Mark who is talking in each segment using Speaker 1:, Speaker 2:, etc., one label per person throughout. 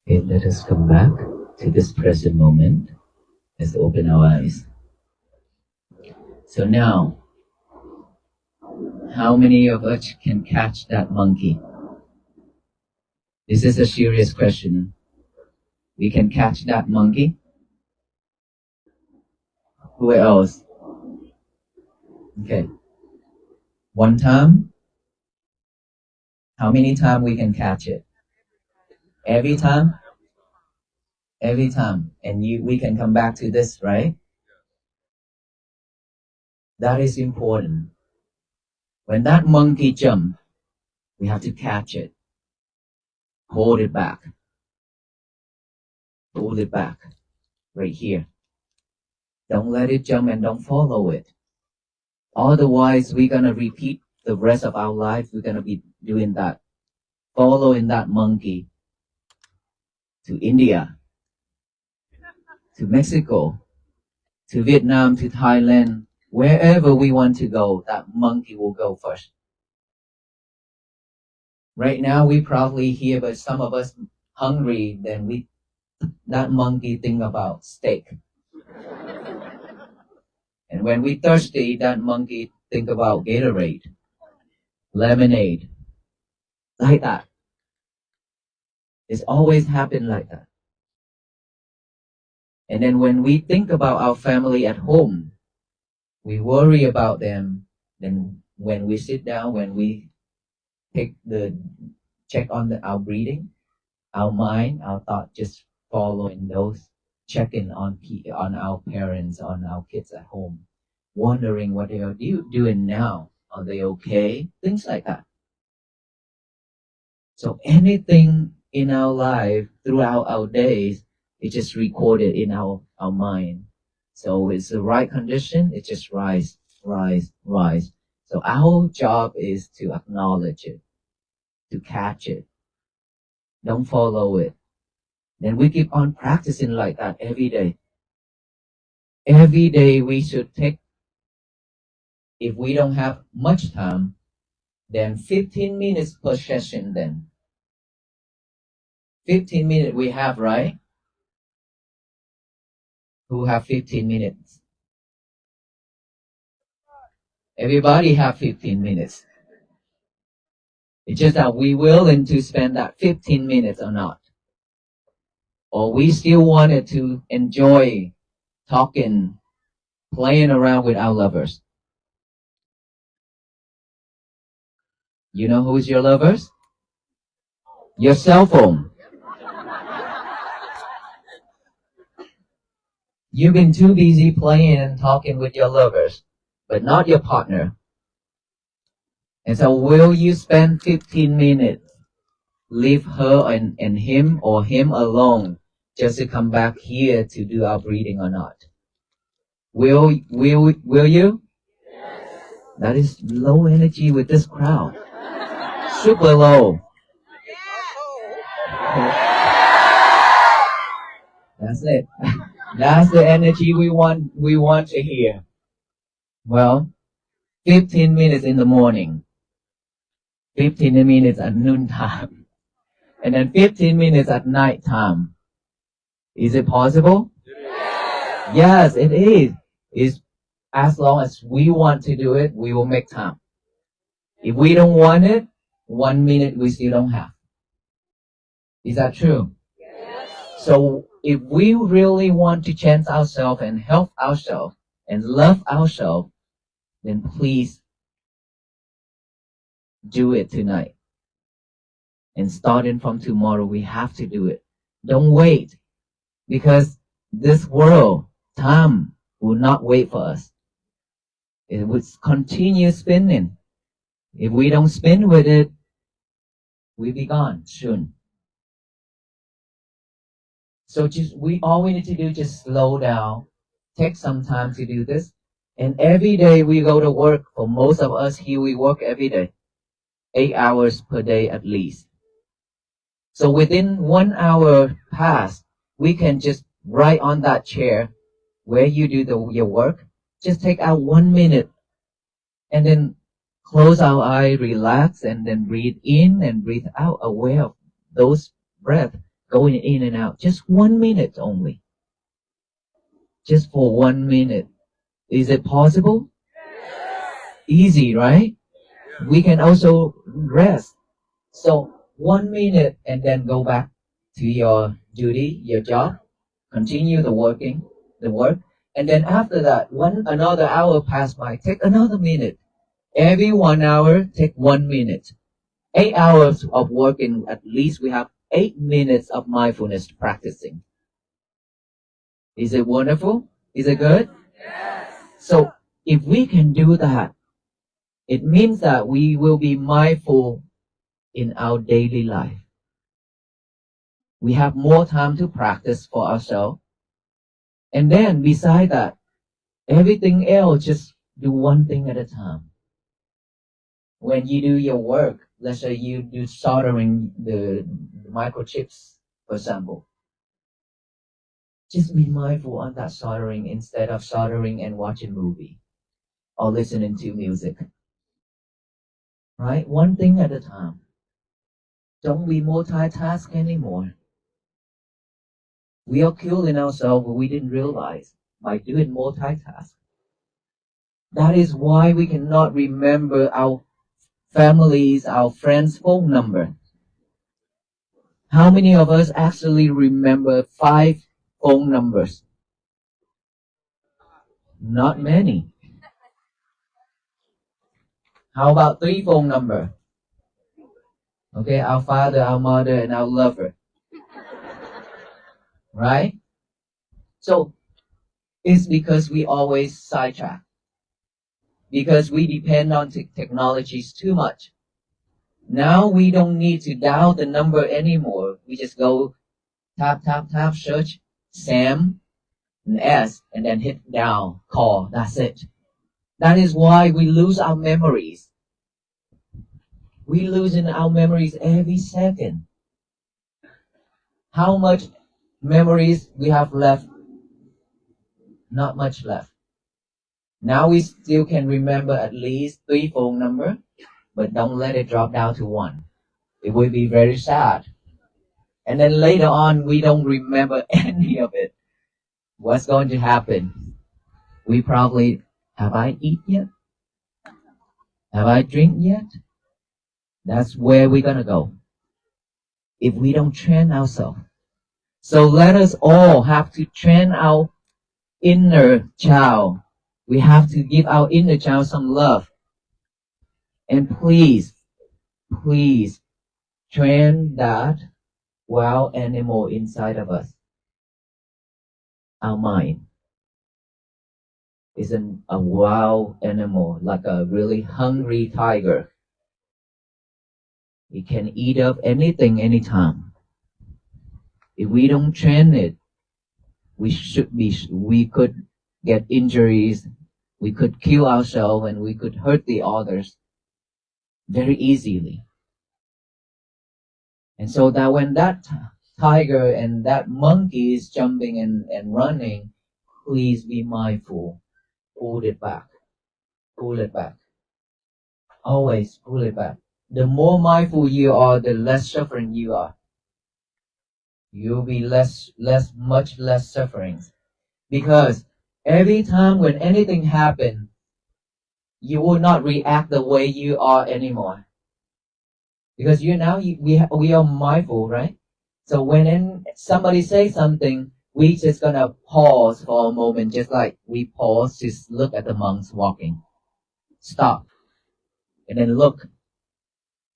Speaker 1: Okay, let us come back to this present moment. Let's open our eyes. So now, how many of us can catch that monkey? This is a serious question. We can catch that monkey? Who else? Okay. One time? How many times we can catch it? Every time? Every time. And we can come back to this, right? That is important. When that monkey jumps, we have to catch it. Hold it back. Hold it back. Right here. Don't let it jump and don't follow it. Otherwise, we're going to repeat the rest of our life. We're going to be doing that. Following that monkey to India, to Mexico, to Vietnam, to Thailand, wherever we want to go, that monkey will go first. Right now, we probably here, but some of us hungry, then that monkey think about steak. And when we thirsty, that monkey think about Gatorade, lemonade, like that. It's always happened like that. And then when we think about our family at home, we worry about them. Then when we sit down, when we check on our breathing, our mind, our thought just following those, checking on our parents, on our kids at home, wondering what they are doing now. Are they okay? Things like that. So anything in our life throughout our days, it's just recorded in our mind. So it's the right condition, it just rise. So our job is to acknowledge it, to catch it. Don't follow it. Then we keep on practicing like that every day. Every day we should take, if we don't have much time, then 15 minutes per session then. 15 minutes we have, right? Who have 15 minutes? Everybody have 15 minutes. It's just that we willing to spend that 15 minutes or not. Or we still wanted to enjoy talking, playing around with our lovers. You know who's your lovers? Your cell phone. You've been too busy playing and talking with your lovers, but not your partner. And so will you spend 15 minutes, leave her and him or him alone just to come back here to do our breathing or not? Will you? That is low energy with this crowd. Super low. That's it. That's the energy we want to hear. Well, 15 minutes in the morning, 15 minutes at noontime, and then 15 minutes at night time. Is it possible? Yes, it is. It's as long as we want to do it, we will make time. If we don't want it, 1 minute we still don't have. Is that true? So if we really want to change ourselves and help ourselves and love ourselves, then please do it tonight. And starting from tomorrow, we have to do it. Don't wait, because this world, time will not wait for us. It will continue spinning. If we don't spin with it, we'll be gone soon. So all we need to do, just slow down, take some time to do this. And every day we go to work. For most of us here, we work every day, 8 hours per day at least. So within 1 hour past, we can just right on that chair where you do your work, just take out 1 minute and then close our eye, relax, and then breathe in and breathe out, aware of those breaths going in and out. Just 1 minute only. Just for 1 minute. Is it possible? Easy, right? We can also rest. So 1 minute and then go back to your duty, your job, continue the work, and then after that, when another hour pass by, take another minute. Every 1 hour, take 1 minute. 8 hours of working, at least we have 8 minutes of mindfulness practicing. Is it wonderful? Is it good? So if we can do that, it means that we will be mindful in our daily life. We have more time to practice for ourselves. And then beside that, everything else, just do one thing at a time. When you do your work, let's say you do soldering the microchips, for example, just be mindful on that soldering instead of soldering and watching movie or listening to music. Right? One thing at a time. Don't be multitask anymore. We are killing ourselves, but we didn't realize by doing multitask. That is why we cannot remember our families, our friends' phone number. How many of us actually remember 5 phone numbers? Not many. How about 3 phone number? Okay, our father, our mother, and our lover. Right? So it's because we always sidetrack. Because we depend on technologies too much. Now we don't need to dial the number anymore. We just go tap, tap, tap, search Sam, and S, and then hit down, call. That's it. That is why we lose our memories. We losing our memories every second. How much memories we have left? Not much left. Now we still can remember at least 3 phone number, but don't let it drop down to 1. It will be very sad. And then later on, we don't remember any of it. What's going to happen? We probably, have I eat yet? Have I drink yet? That's where we're gonna go if we don't train ourselves. So let us all have to train our inner child. We have to give our inner child some love. And please, please train that wild animal inside of us. Our mind is a wild animal, like a really hungry tiger. It can eat up anything, anytime. If we don't train it, we could get injuries, we could kill ourselves, and we could hurt the others very easily. And so that when that tiger and that monkey is jumping and running, please be mindful. Pull it back. Pull it back. Always pull it back. The more mindful you are, the less suffering you are. You'll be much less suffering. Because every time when anything happens, you will not react the way you are anymore. Because we are mindful, right? So when somebody says something, we just gonna pause for a moment, just like we pause to look at the monks walking. Stop. And then look.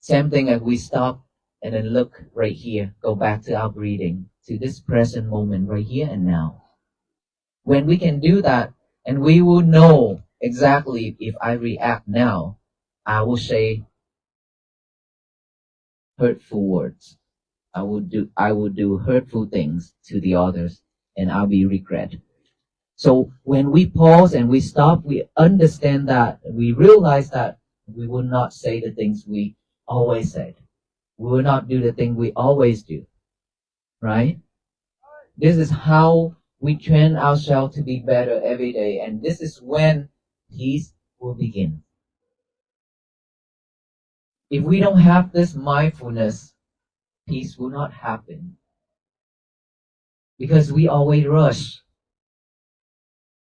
Speaker 1: Same thing as we stop and then look right here. Go back to our breathing, to this present moment right here and now. When we can do that, and we will know exactly if I react now, I will say hurtful words. I would do hurtful things to the others, and I'll be regret. So when we pause and we stop, we understand that, we realize that we will not say the things we always said. We will not do the thing we always do. Right? This is how we train ourselves to be better every day, and this is when peace will begin. If we don't have this mindfulness, peace will not happen. Because we always rush.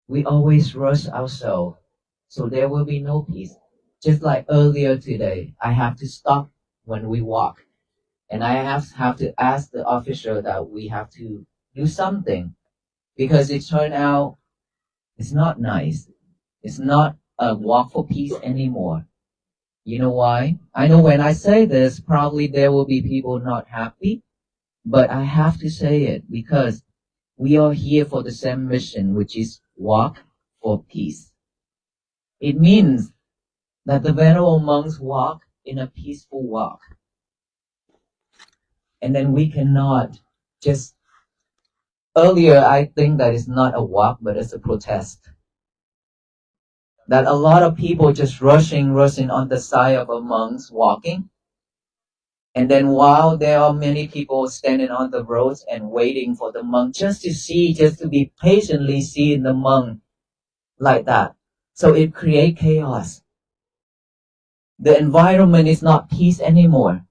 Speaker 1: We always rush ourselves. So there will be no peace. Just like earlier today, I have to stop when we walk. And I have to ask the officer that we have to do something. Because it turned out it's not nice. It's not a walk for peace anymore. You know why? I know when I say this, probably there will be people not happy, but I have to say it because we are here for the same mission, which is walk for peace. It means that the venerable monks walk in a peaceful walk. And then we cannot just, earlier I think that it's not a walk, but it's a protest. That a lot of people just rushing on the side of a monks walking. And then while there are many people standing on the roads and waiting for the monk just to be patiently seeing the monk like that. So it creates chaos. The environment is not peace anymore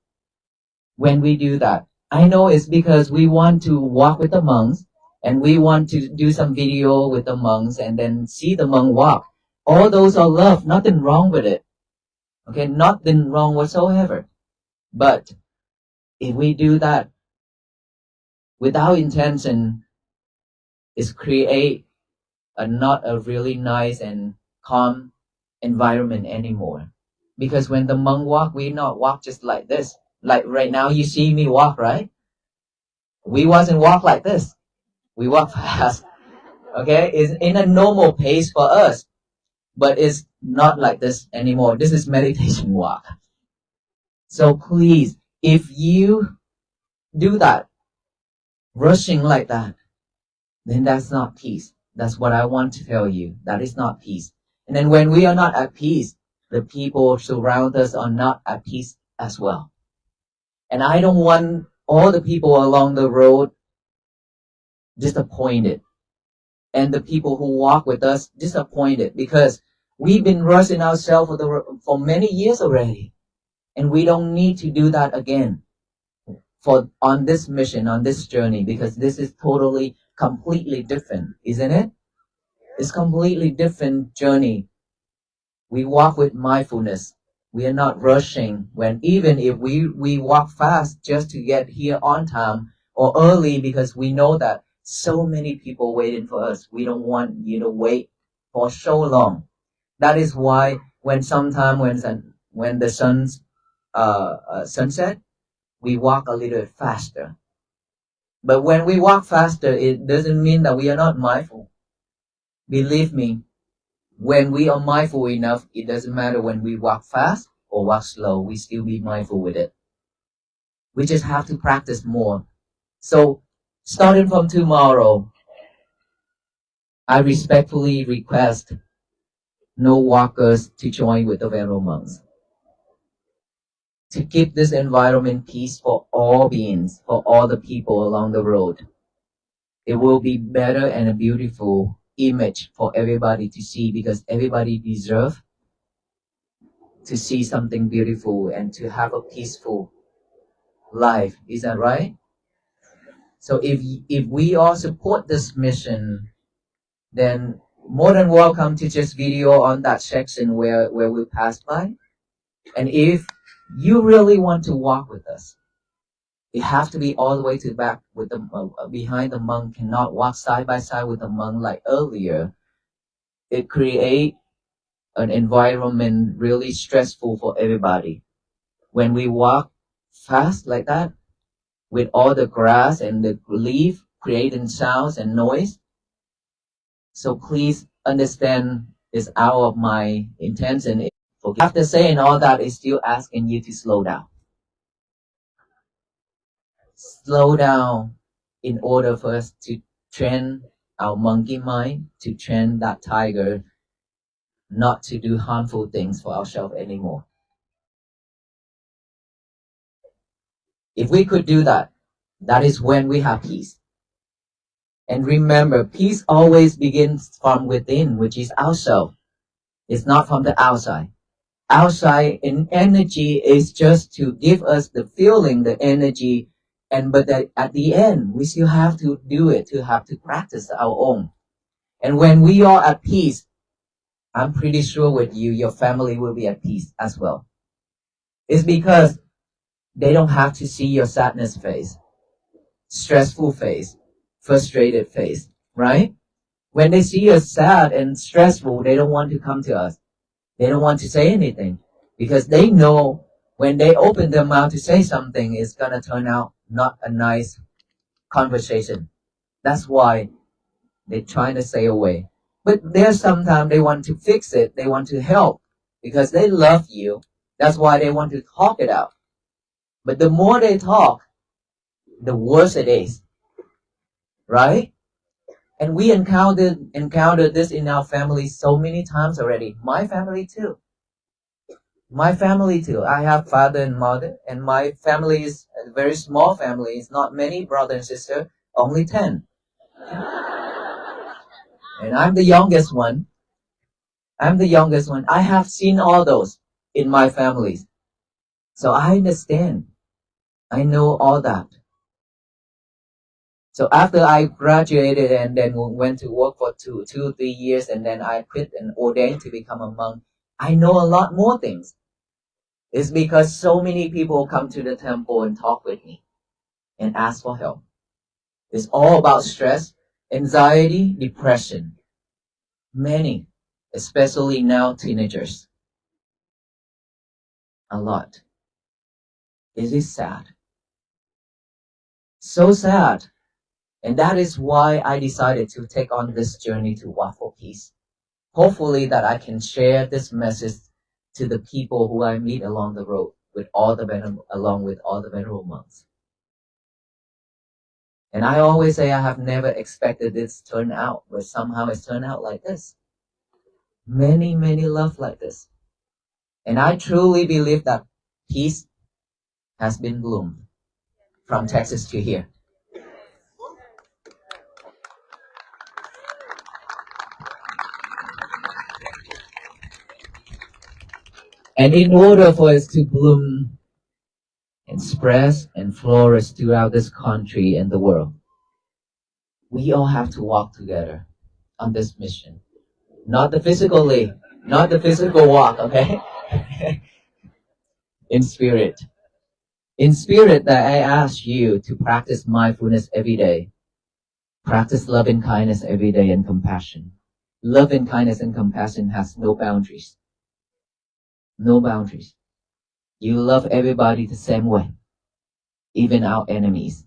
Speaker 1: when we do that. I know it's because we want to walk with the monks and we want to do some video with the monks and then see the monk walk. All those are love, nothing wrong with it. Okay, nothing wrong whatsoever. But if we do that without intention, it's create not a really nice and calm environment anymore. Because when the monk walk, we not walk just like this. Like right now, you see me walk, right? We wasn't walk like this. We walk fast. Okay, it's in a normal pace for us, but it's not like this anymore. This is meditation walk. So please, if you do that, rushing like that, then that's not peace. That's what I want to tell you. That is not peace. And then when we are not at peace, the people surround us are not at peace as well. And I don't want all the people along the road disappointed. And the people who walk with us disappointed because we've been rushing ourselves for many years already. And we don't need to do that again on this mission, on this journey, because this is totally, completely different, isn't it? It's completely different journey. We walk with mindfulness. We are not rushing when even if we walk fast just to get here on time or early because we know that so many people waiting for us. We don't want you to wait for so long. That is why when the sun's sunset, we walk a little faster. But when we walk faster, it doesn't mean that we are not mindful. Believe me, when we are mindful enough, it doesn't matter when we walk fast or walk slow, we still be mindful with it. We just have to practice more. So, starting from tomorrow, I respectfully request no walkers to join with the Venerable monks. To keep this environment peace for all beings, for all the people along the road. It will be better and a beautiful image for everybody to see because everybody deserves to see something beautiful and to have a peaceful life. Is that right? So if we all support this mission, then more than welcome to just video on that section where we pass by. And if you really want to walk with us, you have to be all the way to the back with the behind the monk. Cannot walk side by side with the monk like earlier. It create an environment really stressful for everybody. When we walk fast like that, with all the grass and the leaf creating sounds and noise. So please understand it's out of my intention. After saying all that, it's still asking you to slow down. Slow down in order for us to train our monkey mind, to train that tiger not to do harmful things for ourselves anymore. If we could do that, that is when we have peace. And remember, peace always begins from within, which is ourselves. It's not from the outside. Outside in energy is just to give us the feeling, the energy, but at the end, we still have to do it, to have to practice our own. And when we are at peace, I'm pretty sure with you, your family will be at peace as well. It's because they don't have to see your sadness face, stressful face, frustrated face, right? When they see us sad and stressful, they don't want to come to us. They don't want to say anything because they know when they open their mouth to say something, it's gonna turn out not a nice conversation. That's why they're trying to stay away. But there's sometimes they want to fix it. They want to help because they love you. That's why they want to talk it out. But the more they talk, the worse it is, right? And we encountered this in our family so many times already. My family too. My family too. I have father and mother, and my family is a very small family. It's not many brother and sister, only 10. And I'm the youngest one. I'm the youngest one. I have seen all those in my families. So I understand. I know all that. So after I graduated and then went to work for 3 years, and then I quit and ordained to become a monk, I know a lot more things. It's because so many people come to the temple and talk with me and ask for help. It's all about stress, anxiety, depression. Many, especially now teenagers. A lot. It is sad. So sad. And that is why I decided to take on this journey to walk for peace. Hopefully that I can share this message to the people who I meet along the road along with all the venerable monks. And I always say I have never expected this turn out, but somehow it's turned out like this. Many, many love like this. And I truly believe that peace has been bloomed from Texas to here. And in order for us to bloom and spread and flourish throughout this country and the world, we all have to walk together on this mission. Not the physical walk, okay? In spirit. In spirit that I ask you to practice mindfulness every day. Practice love and kindness every day and compassion. Love and kindness and compassion has no boundaries. No boundaries. You love everybody the same way. Even our enemies.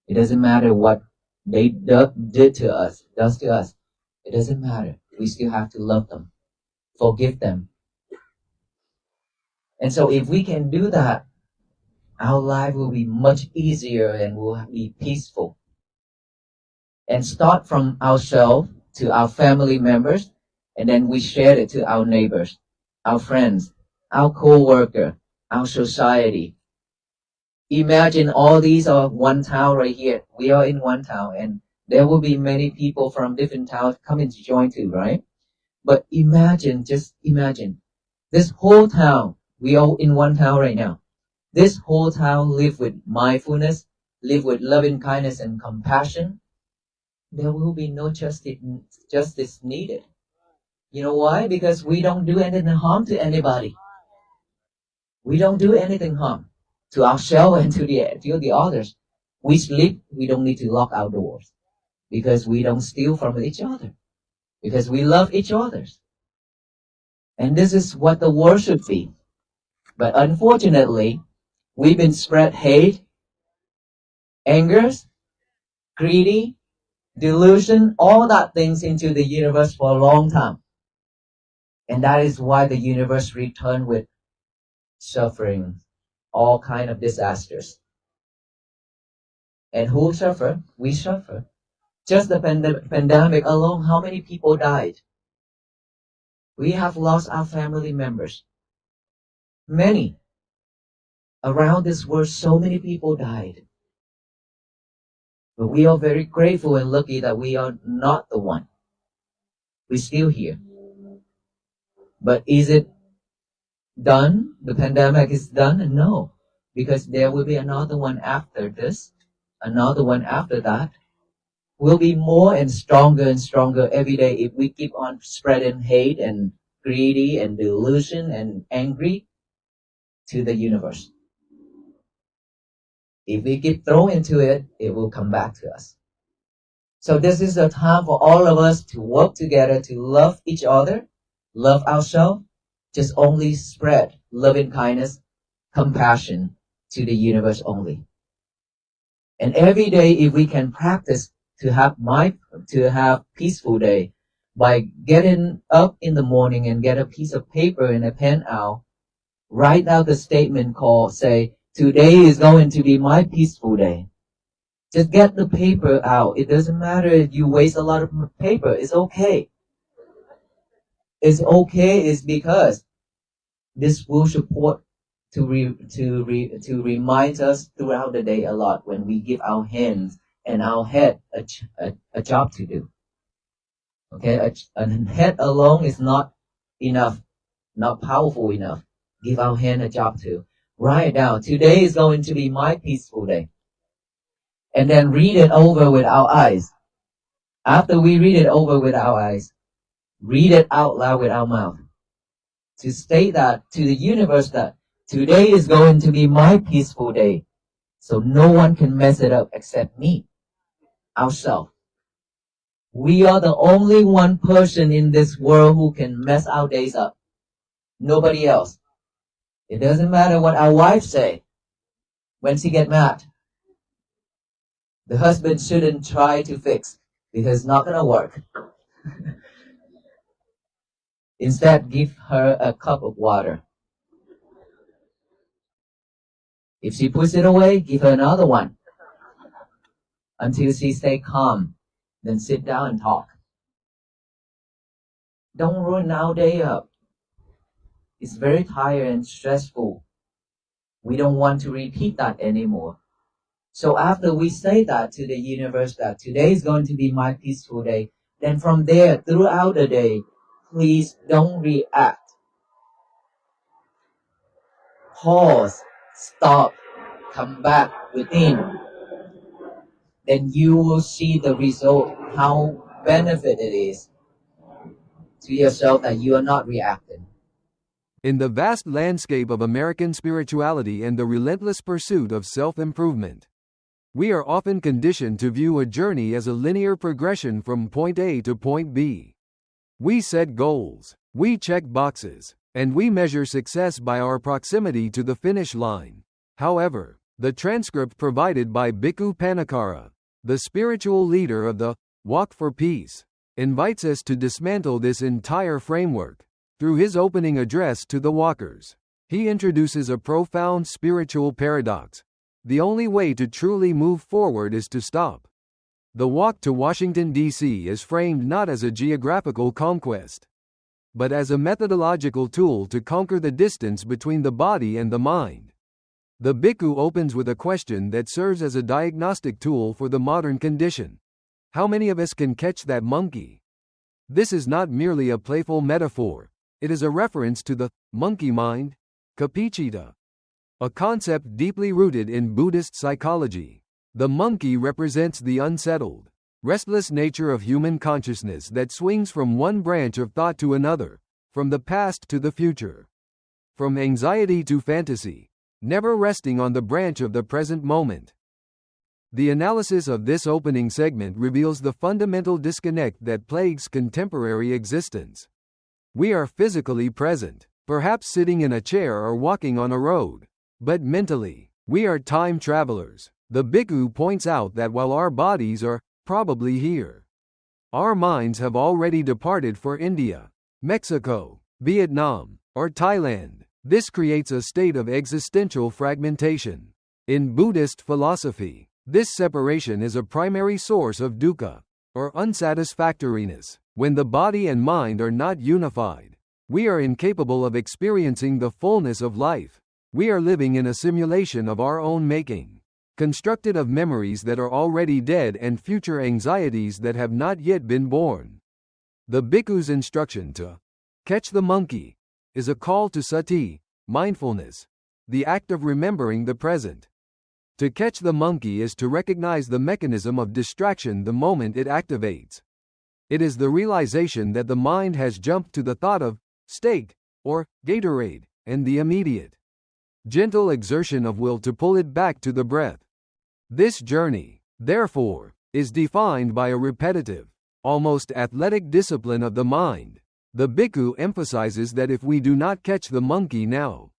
Speaker 1: It doesn't matter what they did to us, does to us. It doesn't matter. We still have to love them. Forgive them. And so if we can do that, our life will be much easier and will be peaceful. And start from ourselves to our family members, and then we share it to our neighbors, our friends, our co-worker, our society. Imagine all these are one town right here. We are in one town, and there will be many people from different towns coming to join too, right? But imagine, just imagine, this whole town, we are in one town right now. This whole town live with mindfulness, live with loving kindness and compassion. There will be no justice needed. You know why? Because we don't do anything harm to anybody. We don't do anything harm to ourselves and to the others. We sleep, we don't need to lock our doors because we don't steal from each other, because we love each other. And this is what the world should be. But unfortunately, we've been spread hate, anger, greedy, delusion, all that things into the universe for a long time. And that is why the universe returned with suffering, all kind of disasters. And who suffer? We suffer. Just the pandemic alone, how many people died? We have lost our family members. Many. Around this world, so many people died. But we are very grateful and lucky that we are not the one. We're still here. But is it done? The pandemic is done? No. because there will be another one after this, another one after that. Will be more and stronger every day if we keep on spreading hate and greedy and delusion and angry to the universe. If we keep throwing into it, it will come back to us. So this is a time for all of us to work together to love each other, love ourselves, just only spread loving kindness, compassion to the universe only. And every day, if we can practice to have peaceful day by getting up in the morning and get a piece of paper and a pen out, write out the statement called, say, today is going to be my peaceful day. Just get the paper out. It doesn't matter if you waste a lot of paper. It's okay. It's okay is because this will support to remind us throughout the day a lot when we give our hands and our head a job to do. Okay, a head alone is not enough, not powerful enough. Give our hand a job to. Write down, today is going to be my peaceful day. And then read it over with our eyes. After we read it over with our eyes, read it out loud with our mouth. To state that to the universe that today is going to be my peaceful day. So no one can mess it up except me, ourselves. We are the only one person in this world who can mess our days up. Nobody else. It doesn't matter what our wife say when she get mad. The husband shouldn't try to fix because it's not gonna work. Instead, give her a cup of water. If she puts it away, give her another one until she stay calm. Then sit down and talk. Don't ruin our day up. It's very tired and stressful. We don't want to repeat that anymore. So after we say that to the universe that today is going to be my peaceful day, then from there throughout the day, please don't react. Pause, stop, come back within. Then you will see the result, how benefit it is to yourself that you are not reacting.
Speaker 2: In the vast landscape of American spirituality and the relentless pursuit of self-improvement, we are often conditioned to view a journey as a linear progression from point A to point B. We set goals, we check boxes, and we measure success by our proximity to the finish line. However, the transcript provided by Bhikkhu Panikkara, the spiritual leader of the Walk for Peace, invites us to dismantle this entire framework. Through his opening address to the walkers, he introduces a profound spiritual paradox. The only way to truly move forward is to stop. The walk to Washington, D.C. is framed not as a geographical conquest, but as a methodological tool to conquer the distance between the body and the mind. The bhikkhu opens with a question that serves as a diagnostic tool for the modern condition. How many of us can catch that monkey? This is not merely a playful metaphor. It is a reference to the monkey mind, capicita, a concept deeply rooted in Buddhist psychology. The monkey represents the unsettled, restless nature of human consciousness that swings from one branch of thought to another, from the past to the future, from anxiety to fantasy, never resting on the branch of the present moment. The analysis of this opening segment reveals the fundamental disconnect that plagues contemporary existence. We are physically present, perhaps sitting in a chair or walking on a road, but mentally, we are time travelers. The bhikkhu points out that while our bodies are probably here, our minds have already departed for India, Mexico, Vietnam, or Thailand. This creates a state of existential fragmentation. In Buddhist philosophy, this separation is a primary source of dukkha, or unsatisfactoriness. When the body and mind are not unified, we are incapable of experiencing the fullness of life. We are living in a simulation of our own making, constructed of memories that are already dead and future anxieties that have not yet been born. The bhikkhu's instruction to catch the monkey is a call to sati, mindfulness, the act of remembering the present. To catch the monkey is to recognize the mechanism of distraction the moment it activates. It is the realization that the mind has jumped to the thought of steak or Gatorade and the immediate, gentle exertion of will to pull it back to the breath. This journey, therefore, is defined by a repetitive, almost athletic discipline of the mind. The bhikkhu emphasizes that if we do not catch the monkey now,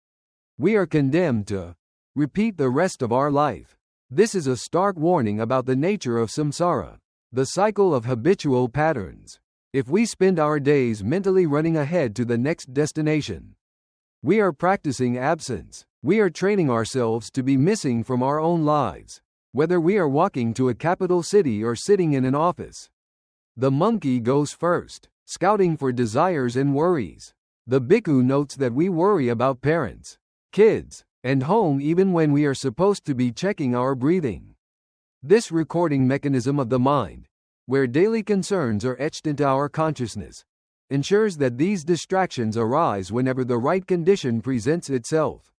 Speaker 2: we are condemned to repeat the rest of our life. This is a stark warning about the nature of samsara, the cycle of habitual patterns. If we spend our days mentally running ahead to the next destination, we are practicing absence. We are training ourselves to be missing from our own lives, whether we are walking to a capital city or sitting in an office. The monkey goes first, scouting for desires and worries. The bhikkhu notes that we worry about parents, kids, and home even when we are supposed to be checking our breathing. This recording mechanism of the mind, where daily concerns are etched into our consciousness, ensures that these distractions arise whenever the right condition presents itself.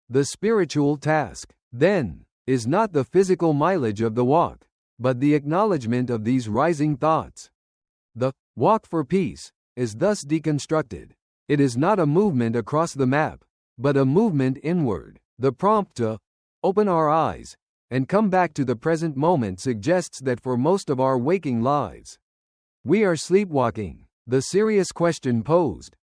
Speaker 2: The spiritual task, then, is not the physical mileage of the walk, but the acknowledgement of these rising thoughts. The walk for peace is thus deconstructed. It is not a movement across the map, but a movement inward. The prompt to open our eyes and come back to the present moment suggests that for most of our waking lives, we are sleepwalking. The serious question posed,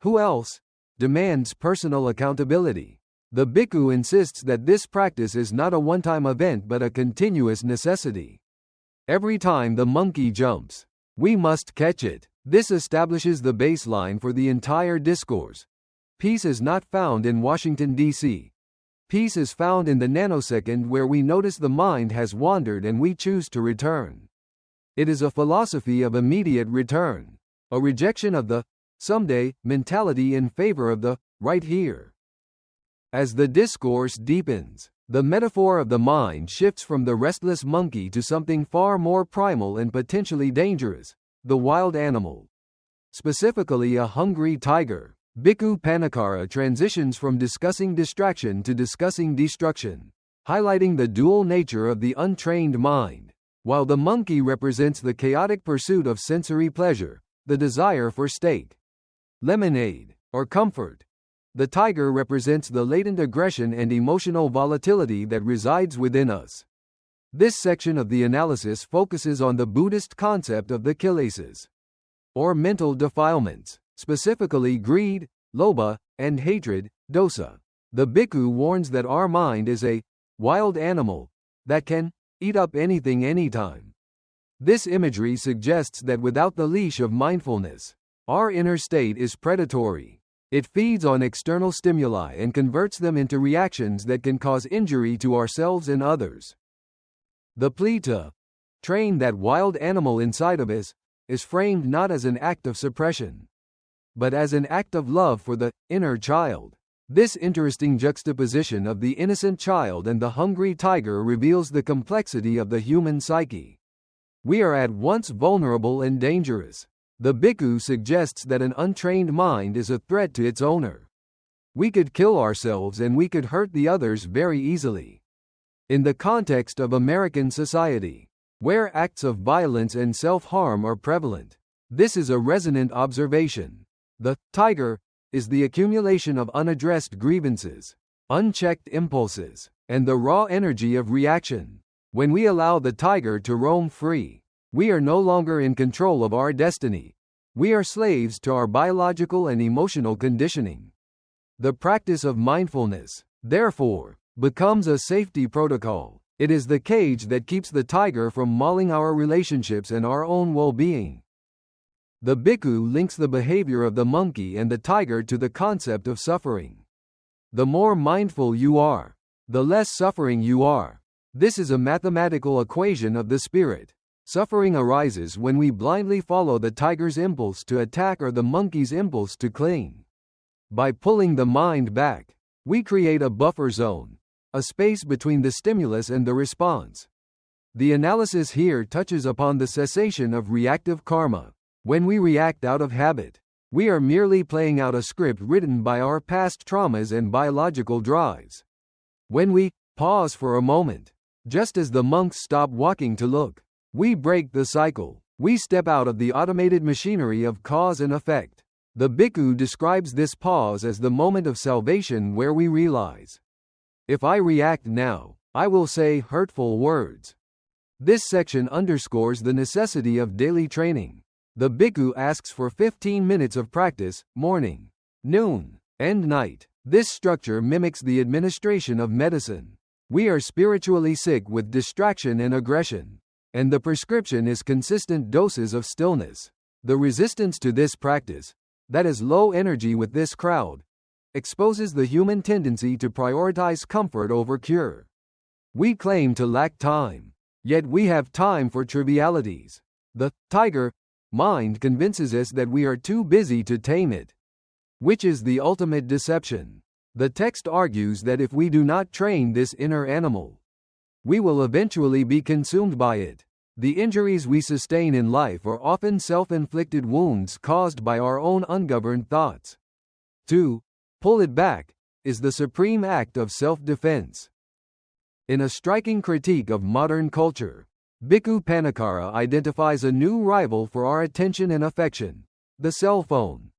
Speaker 2: who else, demands personal accountability. The bhikkhu insists that this practice is not a one-time event but a continuous necessity. Every time the monkey jumps, we must catch it. This establishes the baseline for the entire discourse. Peace is not found in Washington, D.C. Peace is found in the nanosecond where we notice the mind has wandered and we choose to return. It is a philosophy of immediate return, a rejection of the someday mentality in favor of the right here. As the discourse deepens, the metaphor of the mind shifts from the restless monkey to something far more primal and potentially dangerous, the wild animal. Specifically a hungry tiger. Bhikkhu Panikkara transitions from discussing distraction to discussing destruction, highlighting the dual nature of the untrained mind. While the monkey represents the chaotic pursuit of sensory pleasure, the desire for steak, lemonade, or comfort, the tiger represents the latent aggression and emotional volatility that resides within us. This section of the analysis focuses on the Buddhist concept of the kilesas, or mental defilements, specifically greed, lobha, and hatred, dosa. The bhikkhu warns that our mind is a wild animal that can eat up anything anytime. This imagery suggests that without the leash of mindfulness, our inner state is predatory. It feeds on external stimuli and converts them into reactions that can cause injury to ourselves and others. The plea to train that wild animal inside of us is framed not as an act of suppression, but as an act of love for the inner child. This interesting juxtaposition of the innocent child and the hungry tiger reveals the complexity of the human psyche. We are at once vulnerable and dangerous. The bhikkhu suggests that an untrained mind is a threat to its owner. We could kill ourselves and we could hurt the others very easily. In the context of American society, where acts of violence and self-harm are prevalent, this is a resonant observation. The tiger is the accumulation of unaddressed grievances, unchecked impulses, and the raw energy of reaction. When we allow the tiger to roam free, we are no longer in control of our destiny. We are slaves to our biological and emotional conditioning. The practice of mindfulness, therefore, becomes a safety protocol. It is the cage that keeps the tiger from mauling our relationships and our own well-being. The bhikkhu links the behavior of the monkey and the tiger to the concept of suffering. The more mindful you are, the less suffering you are. This is a mathematical equation of the spirit. Suffering arises when we blindly follow the tiger's impulse to attack or the monkey's impulse to cling. By pulling the mind back, we create a buffer zone, a space between the stimulus and the response. The analysis here touches upon the cessation of reactive karma. When we react out of habit, We are merely playing out a script written by our past traumas and biological drives. When we pause for a moment, just as the monks stop walking to look, we break the cycle. We step out of the automated machinery of cause and effect. The bhikkhu describes this pause as the moment of salvation where we realize, if I react now, I will say hurtful words. This section underscores the necessity of daily training. The bhikkhu asks for 15 minutes of practice, morning, noon, and night. This structure mimics the administration of medicine. We are spiritually sick with distraction and aggression, and the prescription is consistent doses of stillness. The resistance to this practice, that is low energy with this crowd, exposes the human tendency to prioritize comfort over cure. We claim to lack time, yet we have time for trivialities. The tiger mind convinces us that we are too busy to tame it, which is the ultimate deception. The text argues that if we do not train this inner animal, we will eventually be consumed by it. The injuries we sustain in life are often self-inflicted wounds caused by our own ungoverned thoughts. To pull it back is the supreme act of self-defense. In a striking critique of modern culture, Bhikkhu Panikkara identifies a new rival for our attention and affection, the cell phone.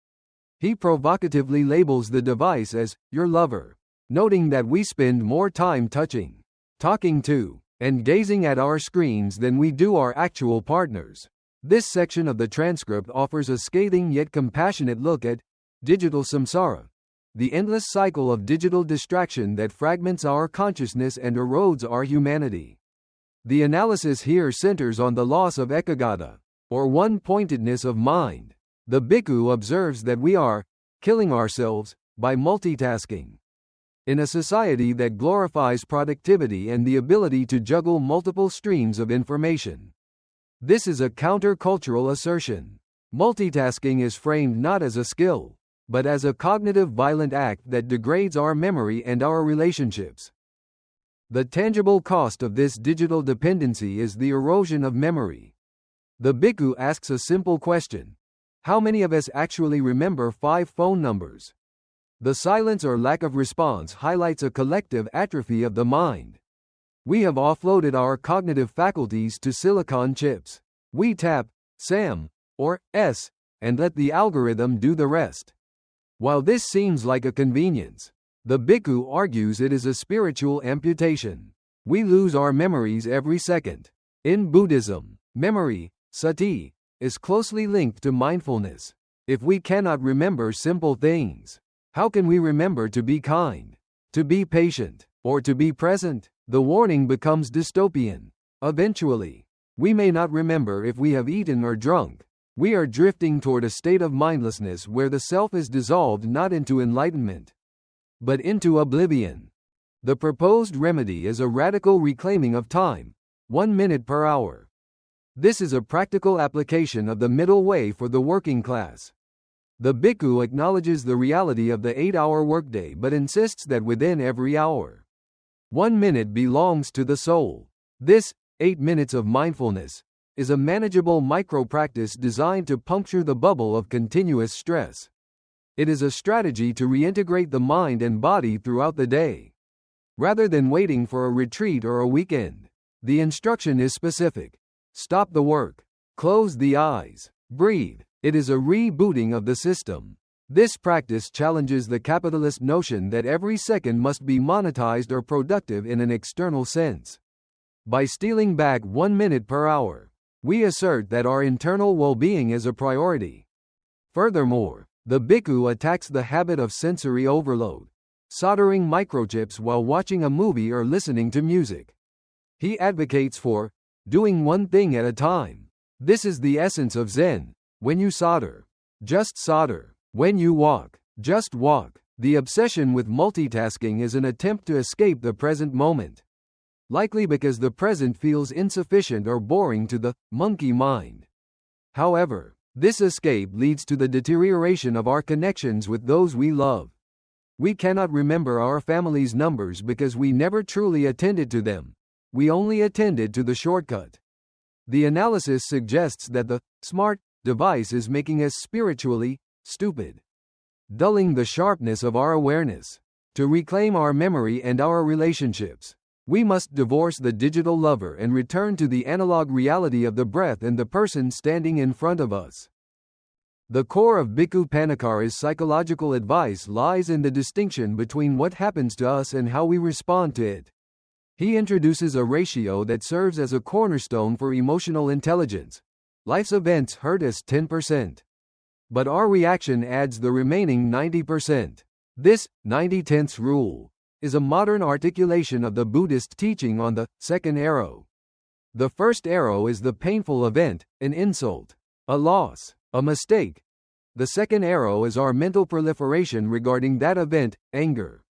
Speaker 2: He provocatively labels the device as your lover, noting that we spend more time touching, talking to, and gazing at our screens than we do our actual partners. This section of the transcript offers a scathing yet compassionate look at digital samsara, the endless cycle of digital distraction that fragments our consciousness and erodes our humanity. The analysis here centers on the loss of ekaggata, or one-pointedness of mind. The bhikkhu observes that we are killing ourselves by multitasking. In a society that glorifies productivity and the ability to juggle multiple streams of information, this is a counter-cultural assertion. Multitasking is framed not as a skill, but as a cognitive violent act that degrades our memory and our relationships. The tangible cost of this digital dependency is the erosion of memory. The bhikkhu asks a simple question: how many of us actually remember 5 phone numbers? The silence or lack of response highlights a collective atrophy of the mind. We have offloaded our cognitive faculties to silicon chips. We tap SAM or S and let the algorithm do the rest. While this seems like a convenience, the bhikkhu argues it is a spiritual amputation. We lose our memories every second. In Buddhism, memory, sati, is closely linked to mindfulness. If we cannot remember simple things, how can we remember to be kind, to be patient, or to be present? The warning becomes dystopian. Eventually, we may not remember if we have eaten or drunk. We are drifting toward a state of mindlessness where the self is dissolved not into enlightenment, but into oblivion. The proposed remedy is a radical reclaiming of time, 1 minute per hour. This is a practical application of the middle way for the working class. The bhikkhu acknowledges the reality of the 8-hour workday but insists that within every hour, 1 minute belongs to the soul. This 8 minutes of mindfulness is a manageable micro-practice designed to puncture the bubble of continuous stress. It is a strategy to reintegrate the mind and body throughout the day, rather than waiting for a retreat or a weekend. The instruction is specific. Stop the work. Close the eyes. Breathe. It is a rebooting of the system. This practice challenges the capitalist notion that every second must be monetized or productive in an external sense. By stealing back 1 minute per hour, we assert that our internal well-being is a priority. Furthermore, the bhikkhu attacks the habit of sensory overload, soldering microchips while watching a movie or listening to music. He advocates for doing one thing at a time. This is the essence of Zen. When you solder, just solder. When you walk, just walk. The obsession with multitasking is an attempt to escape the present moment, likely because the present feels insufficient or boring to the monkey mind. However, this escape leads to the deterioration of our connections with those we love. We cannot remember our family's numbers because we never truly attended to them. We only attended to the shortcut. The analysis suggests that the smart device is making us spiritually stupid, dulling the sharpness of our awareness. To reclaim our memory and our relationships, we must divorce the digital lover and return to the analog reality of the breath and the person standing in front of us. The core of Bhikkhu Panikkara's psychological advice lies in the distinction between what happens to us and how we respond to it. He introduces a ratio that serves as a cornerstone for emotional intelligence. Life's events hurt us 10%. But our reaction adds the remaining 90%. This 90/10 rule is a modern articulation of the Buddhist teaching on the second arrow. The first arrow is the painful event, an insult, a loss, a mistake. The second arrow is our mental proliferation regarding that event, anger,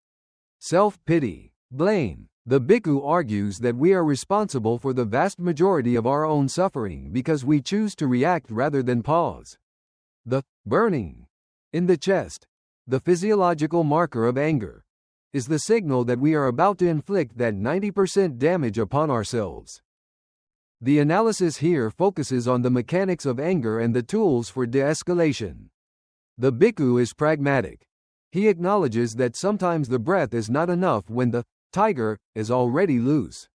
Speaker 2: self-pity, blame. The bhikkhu argues that we are responsible for the vast majority of our own suffering because we choose to react rather than pause. The burning in the chest, the physiological marker of anger, is the signal that we are about to inflict that 90% damage upon ourselves. The analysis here focuses on the mechanics of anger and the tools for de-escalation. The bhikkhu is pragmatic. He acknowledges that sometimes the breath is not enough when the tiger is already loose.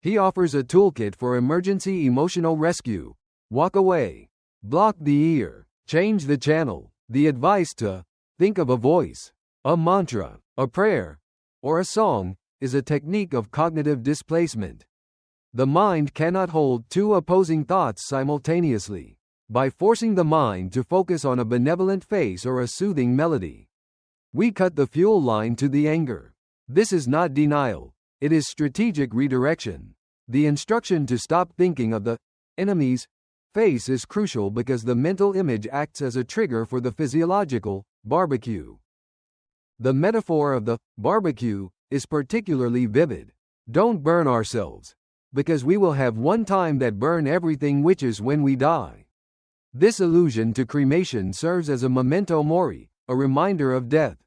Speaker 2: He offers a toolkit for emergency emotional rescue. Walk away. Block the ear. Change the channel. The advice to think of a voice, a mantra, a prayer, or a song is a technique of cognitive displacement. The mind cannot hold two opposing thoughts simultaneously. By forcing the mind to focus on a benevolent face or a soothing melody, we cut the fuel line to the anger. This is not denial, it is strategic redirection. The instruction to stop thinking of the enemy's face is crucial because the mental image acts as a trigger for the physiological barbecue. The metaphor of the barbecue is particularly vivid. Don't burn ourselves, because we will have one time that burn everything, which is when we die. This allusion to cremation serves as a memento mori, a reminder of death.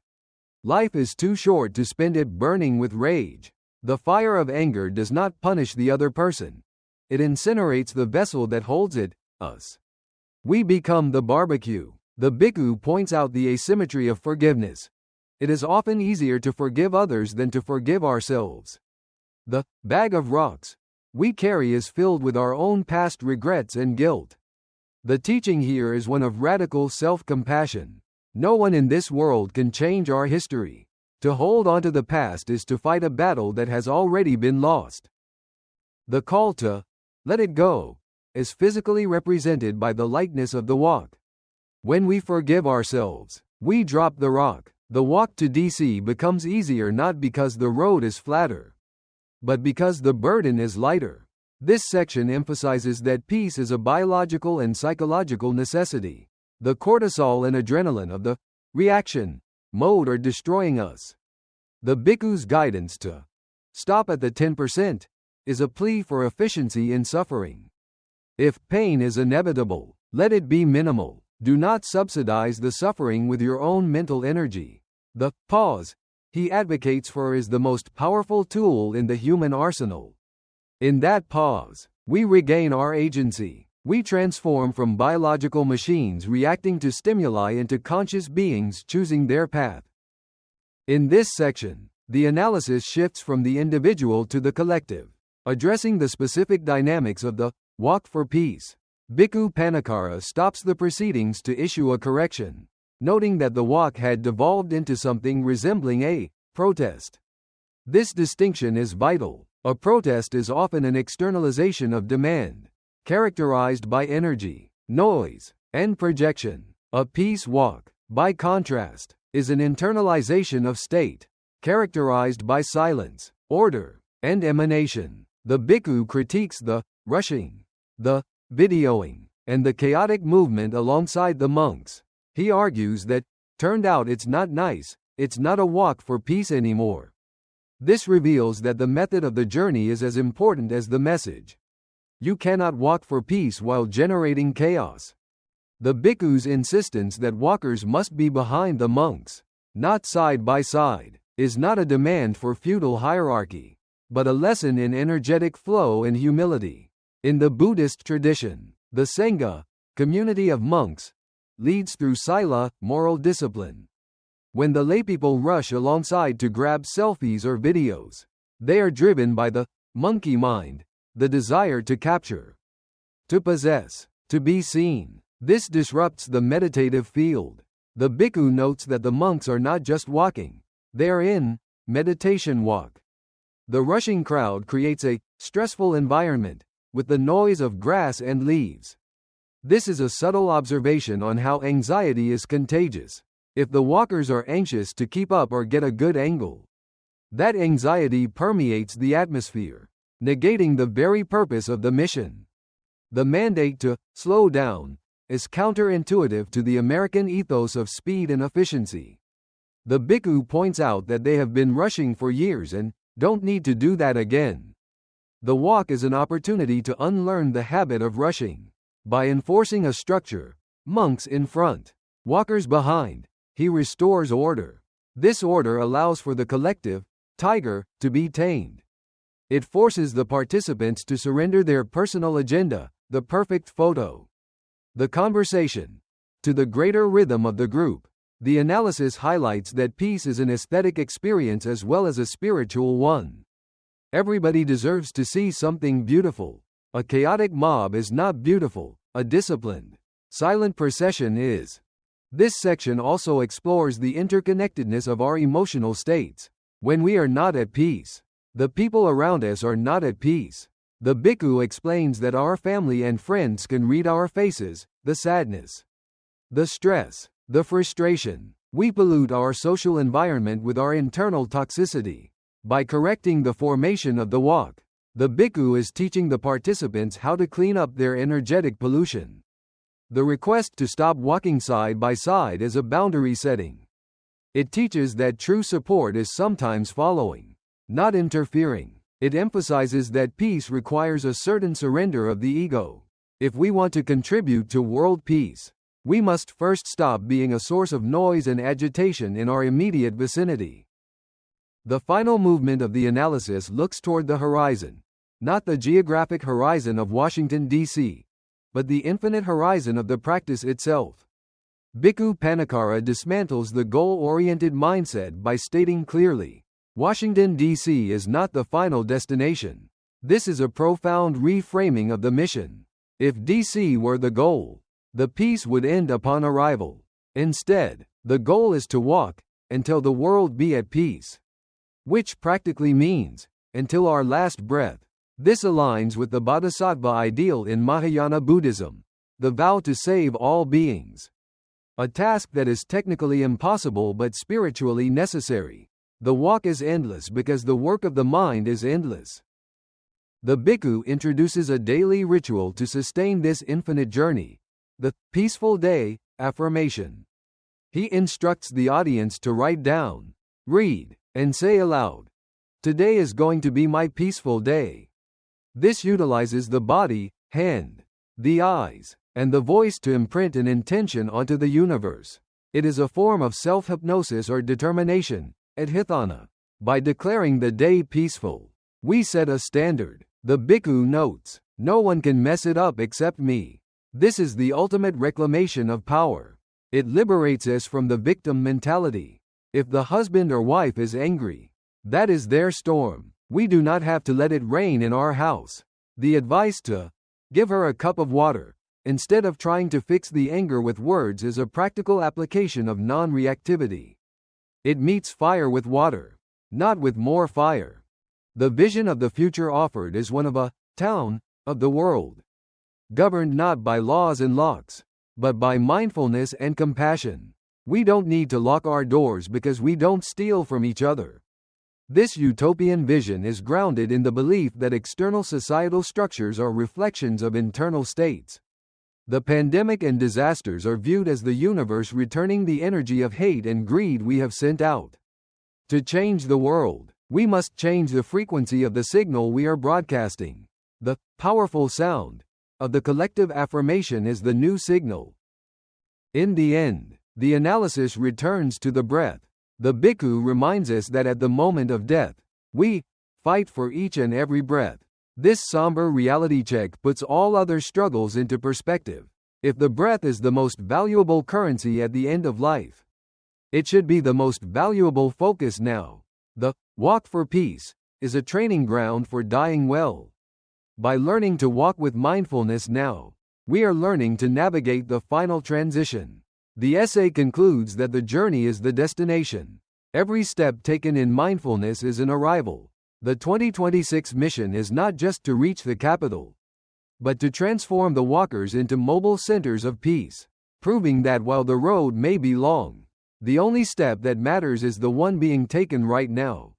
Speaker 2: Life is too short to spend it burning with rage. The fire of anger does not punish the other person. It incinerates the vessel that holds it, us. We become the barbecue. The bhikkhu points out the asymmetry of forgiveness. It is often easier to forgive others than to forgive ourselves. The bag of rocks we carry is filled with our own past regrets and guilt. The teaching here is one of radical self-compassion. No one in this world can change our history. To hold on to the past is to fight a battle that has already been lost. The call to let it go is physically represented by the lightness of the walk. When we forgive ourselves, we drop the rock. The walk to DC becomes easier not because the road is flatter, but because the burden is lighter. This section emphasizes that peace is a biological and psychological necessity. The cortisol and adrenaline of the reaction mode are destroying us. The bhikkhu's guidance to stop at the 10% is a plea for efficiency in suffering. If pain is inevitable, let it be minimal. Do not subsidize the suffering with your own mental energy. The pause he advocates for is the most powerful tool in the human arsenal. In that pause, we regain our agency. We transform from biological machines reacting to stimuli into conscious beings choosing their path. In this section, the analysis shifts from the individual to the collective, addressing the specific dynamics of the walk for peace. Bhikkhu Panikkara stops the proceedings to issue a correction, noting that the walk had devolved into something resembling a protest. This distinction is vital. A protest is often an externalization of demand, characterized by energy, noise, and projection. A peace walk, by contrast, is an internalization of state, characterized by silence, order, and emanation. The bhikkhu critiques the rushing, the videoing, and the chaotic movement alongside the monks. He argues that, turned out it's not nice, it's not a walk for peace anymore. This reveals that the method of the journey is as important as the message. You cannot walk for peace while generating chaos. The bhikkhu's insistence that walkers must be behind the monks, not side by side, is not a demand for feudal hierarchy, but a lesson in energetic flow and humility. In the Buddhist tradition, the Sangha, community of monks, leads through sila, moral discipline. When the laypeople rush alongside to grab selfies or videos, they are driven by the monkey mind, the desire to capture, to possess, to be seen. This disrupts the meditative field. The bhikkhu notes that the monks are not just walking, they are in meditation walk. The rushing crowd creates a stressful environment, with the noise of grass and leaves. This is a subtle observation on how anxiety is contagious. If the walkers are anxious to keep up or get a good angle, that anxiety permeates the atmosphere, negating the very purpose of the mission. The mandate to slow down is counterintuitive to the American ethos of speed and efficiency. The bhikkhu points out that they have been rushing for years and don't need to do that again. The walk is an opportunity to unlearn the habit of rushing. By enforcing a structure, monks in front, walkers behind, he restores order. This order allows for the collective tiger to be tamed. It forces the participants to surrender their personal agenda, the perfect photo, the conversation, to the greater rhythm of the group. The analysis highlights that peace is an aesthetic experience as well as a spiritual one. Everybody deserves to see something beautiful. A chaotic mob is not beautiful, a disciplined, silent procession is. This section also explores the interconnectedness of our emotional states. When we are not at peace, the people around us are not at peace. The bhikkhu explains that our family and friends can read our faces, the sadness, the stress, the frustration. We pollute our social environment with our internal toxicity. By correcting the formation of the walk, the bhikkhu is teaching the participants how to clean up their energetic pollution. The request to stop walking side by side is a boundary setting. It teaches that true support is sometimes following, not interfering. It emphasizes that peace requires a certain surrender of the ego. If we want to contribute to world peace, we must first stop being a source of noise and agitation in our immediate vicinity. The final movement of the analysis looks toward the horizon, not the geographic horizon of Washington, D.C., but the infinite horizon of the practice itself. Bhikkhu Panikkara dismantles the goal-oriented mindset by stating clearly, Washington, D.C. is not the final destination. This is a profound reframing of the mission. If D.C. were the goal, the peace would end upon arrival. Instead, the goal is to walk until the world be at peace, which practically means until our last breath. This aligns with the bodhisattva ideal in Mahayana Buddhism, the vow to save all beings. A task that is technically impossible but spiritually necessary. The walk is endless because the work of the mind is endless. The bhikkhu introduces a daily ritual to sustain this infinite journey, the peaceful day affirmation. He instructs the audience to write down, read, and say aloud, "Today is going to be my peaceful day." This utilizes the body, hand, the eyes, and the voice to imprint an intention onto the universe. It is a form of self-hypnosis or determination, adhithana. By declaring the day peaceful, we set a standard. The bhikkhu notes, no one can mess it up except me. This is the ultimate reclamation of power. It liberates us from the victim mentality. If the husband or wife is angry, that is their storm. We do not have to let it rain in our house. The advice to give her a cup of water, instead of trying to fix the anger with words, is a practical application of non-reactivity. It meets fire with water, not with more fire. The vision of the future offered is one of a town of the world, governed not by laws and locks, but by mindfulness and compassion. We don't need to lock our doors because we don't steal from each other. This utopian vision is grounded in the belief that external societal structures are reflections of internal states. The pandemic and disasters are viewed as the universe returning the energy of hate and greed we have sent out. To change the world, we must change the frequency of the signal we are broadcasting. The powerful sound of the collective affirmation is the new signal. In the end, the analysis returns to the breath. The bhikkhu reminds us that at the moment of death, we fight for each and every breath. This somber reality check puts all other struggles into perspective. If the breath is the most valuable currency at the end of life, it should be the most valuable focus now. The walk for peace is a training ground for dying well. By learning to walk with mindfulness now, we are learning to navigate the final transition. The essay concludes that the journey is the destination. Every step taken in mindfulness is an arrival. The 2026 mission is not just to reach the capital, but to transform the walkers into mobile centers of peace, proving that while the road may be long, the only step that matters is the one being taken right now.